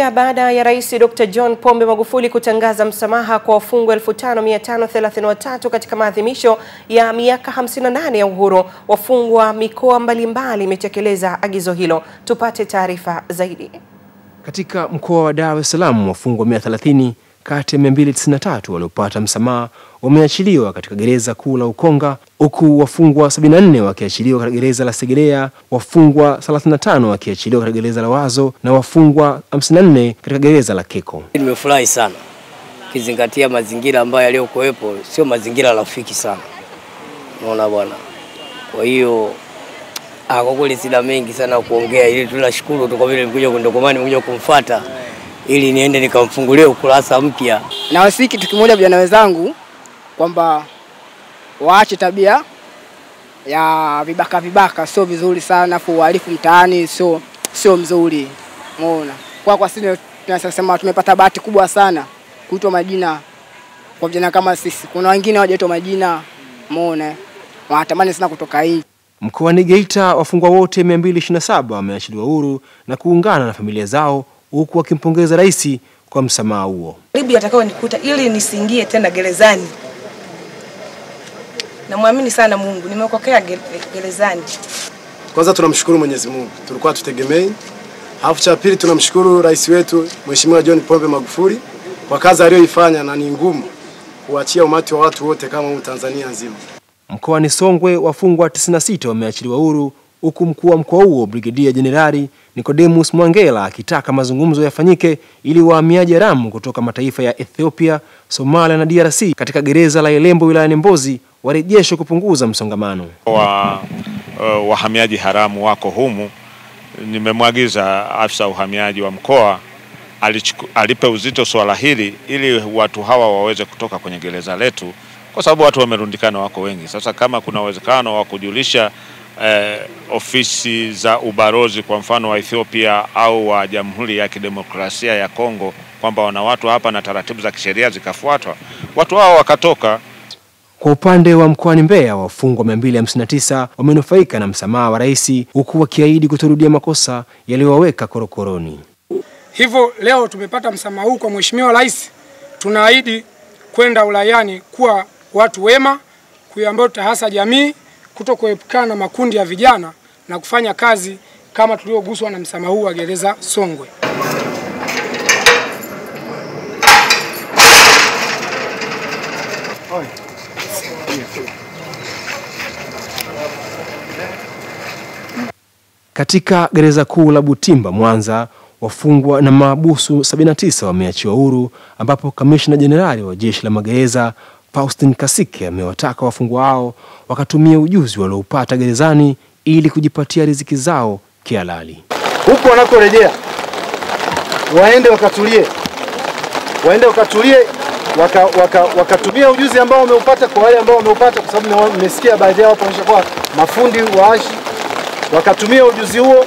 Baada ya Rais Dr. John Pombe Magufuli kutangaza msamaha kwa wafungwa 5533 katika maadhimisho ya miaka 58 ya uhuru, wafungwa mikoa mbalimbali imetekeleza agizo hilo. Tupate taarifa zaidi. Katika mkoa wa Dar es Salaam, wafungwa 130 kati ya 293 waliopata msamaha wameachiliwa katika gereza kuu la Ukonga, huku wafungwa 74 wakiachiliwa katika gereza la Segerea, wafungwa 35 wakiachiliwa katika gereza la Wazo na wafungwa 54 katika gereza la Keko. Nimefurahi sana kizingatia mazingira ambayo yaliyokuwepo sio mazingira rafiki sana. Unaona bwana. Kwa hiyo kwa kweli sina mengi sana kuongea, ili tunashukuru tu kwa vile nimekuja kumfuata ili niende nikamfungulie ukurasa mpya. Na wasi kitu kimoja vijana wenzangu kwamba waache tabia ya vibaka sio vizuri sana, kwa uhalifu mtaani sio mzuri. Umeona? Kwa sisi tunasema tumepata bahati kubwa sana kuitwa majina kwa vijana kama sisi. Kuna wengine hawajaitwa majina. Umeona? Wanatamani sana kutoka hii. Mkoani Geita, wafungwa wote 227 wameachiliwa huru na kuungana na familia zao, huku wakimpongeza rais kwa msamaha huo. Karibu atakao nikuta ili nisiingie tena gerezani. Namwamini sana Mungu, nimeokokea gerezani. Kwanza tunamshukuru Mwenyezi Mungu. Tulikuwa tutegemei. Alafu cha pili tunamshukuru rais wetu Mheshimiwa John Pombe Magufuli kwa kazi aliyoifanya, na ni ngumu kuachia umati wa watu wote kama Tanzania nzima. Mkoani Songwe, wafungwa 96 wameachiliwa huru, huku mkuu wa mkoa huo Brigedia Jenerali Nicodemus Mwangela akitaka mazungumzo yafanyike ili wahamiaji haramu kutoka mataifa ya Ethiopia, Somalia na DRC katika gereza la Elembo wilayani Mbozi warejeshwe kupunguza msongamano. Wahamiaji haramu wako humu. Nimemwagiza afisa uhamiaji wa mkoa alipe uzito swala hili ili watu hawa waweze kutoka kwenye gereza letu, kwa sababu watu wamerundikana, wako wengi. Sasa kama kuna uwezekano wa kujulisha ofisi za ubalozi kwa mfano wa Ethiopia au wa Jamhuri ya Kidemokrasia ya Kongo kwamba wana watu hapa na taratibu za kisheria zikafuatwa, watu hao wakatoka. Kwa upande wa mkoani Mbeya, wafungwa 259 wamenufaika na msamaha wa rais, huku wakiahidi kutorudia makosa yaliyowaweka korokoroni. Hivyo leo tumepata msamaha huu kwa Mheshimiwa Rais. Tunaahidi kwenda ulayani kuwa watu wema, kuiambia hasa jamii, kutokuepukana na makundi ya vijana na kufanya kazi kama tulioguswa na msamaha huu wa gereza Songwe. Katika gereza kuu la Butimba Mwanza, wafungwa na mahabusu 79 wameachiwa huru, ambapo Kamishna Jenerali wa Jeshi la Magereza Faustin Kasike amewataka wafungwa hao wakatumia ujuzi walioupata gerezani ili kujipatia riziki zao kihalali. Huko wanakorejea waende wakatulie, wakatumia ujuzi ambao wameupata kwa wale ambao wameupata, kwa sababu nimesikia baadhi yao hapo wanaisha kwa mafundi waashi, wakatumia ujuzi huo